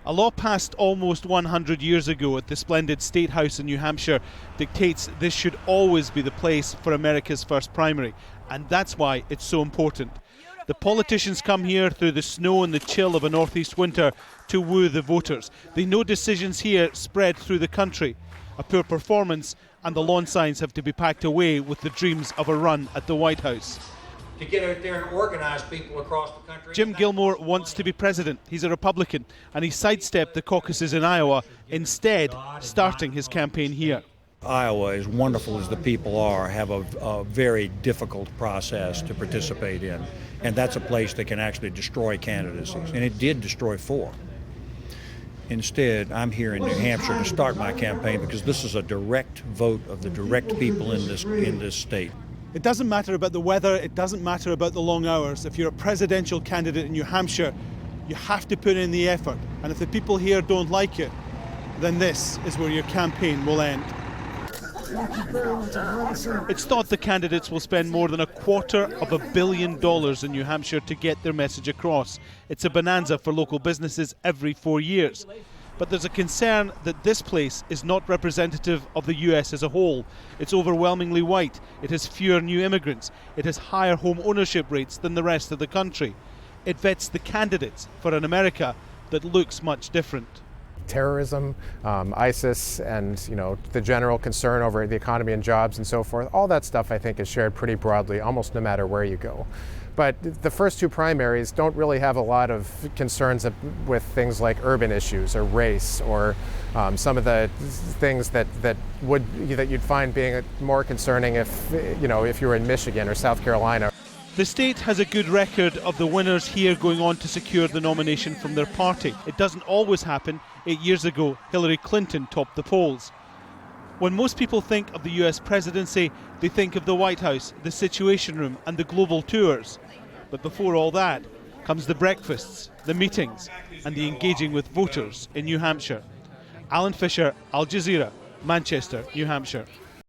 A law passed almost 100 years ago at the splendid State House in New Hampshire dictates this should always be the place for America's first primary, and that's why it's so important. The politicians come here through the snow and the chill of a northeast winter to woo the voters. They know decisions here spread through the country. A poor performance and the lawn signs have to be packed away with the dreams of a run at the White House. To get out there and organize people across the country. Jim Gilmore wants to be president. He's a Republican, and he sidestepped the caucuses in Iowa, instead starting his campaign here. Iowa, as wonderful as the people are, have a very difficult process to participate in. And that's a place that can actually destroy candidacies. And it did destroy 4. Instead, I'm here in New Hampshire to start my campaign because this is a direct vote of the direct people in this state. It doesn't matter about the weather, it doesn't matter about the long hours. If you're a presidential candidate in New Hampshire, you have to put in the effort. And if the people here don't like it, then this is where your campaign will end. It's thought the candidates will spend more than $250 million in New Hampshire to get their message across. It's a bonanza for local businesses every 4 years. But there's a concern that this place is not representative of the US as a whole. It's overwhelmingly white, it has fewer new immigrants, it has higher home ownership rates than the rest of the country. It vets the candidates for an America that looks much different. Terrorism, ISIS, and the general concern over the economy and jobs and so forth, all that stuff I think is shared pretty broadly almost no matter where you go. But the first 2 primaries don't really have a lot of concerns with things like urban issues or race or some of the things that you'd find being more concerning if you were in Michigan or South Carolina. The state has a good record of the winners here going on to secure the nomination from their party. It doesn't always happen. 8 years ago, Hillary Clinton topped the polls. When most people think of the US presidency, they think of the White House, the Situation Room and the global tours. But before all that comes the breakfasts, the meetings and the engaging with voters in New Hampshire. Alan Fisher, Al Jazeera, Manchester, New Hampshire.